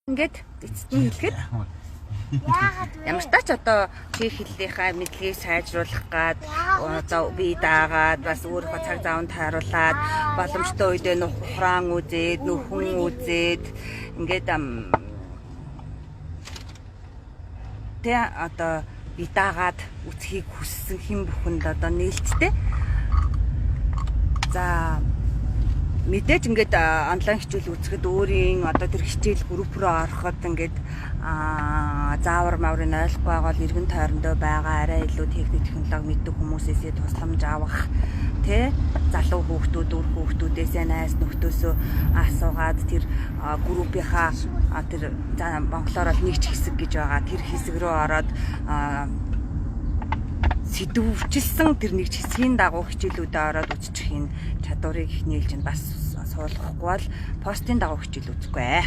Ингээд эцэстний хэлгээд ямар ч тач одоо чи хэллийнхаа мэдлэгийг сайжруулах гад одоо би даагаад бас өөрийнхөө цаг зааванд тааруулаад боломжтой үедээ нухраан үзээд нөхөн үзээд ингээд тэ одоо би даагаад үцхийг хүссэн хэн бүхэнд одоо нээлттэй. За мэдээж ингээд онлайн хичээл үзэхэд өөрийн одоо тэр хичээл групп руу ороход ингээд заавар маврыг ойлгохгүй байгаа бол эргэн тойрондоо байгаа арай илүү техник технологи мэддэг хүмүүсээс тусламж авах тэ залуу хүүхдүүд үр хүүхдүүдээс найз нөхдөөсөө асуугаад тэр группийнхаа тэр монголоор бол нэгч хэсэг гэж байгаа тэр хэсэг рүү ороод сэдвүүчилсэн тэр нэг хэсгийн дагуу хичээлүүдэд ороод үзчих чадварыг их нээлж бас суулгахгүй бол постын дагуу хичээл үзэхгүй.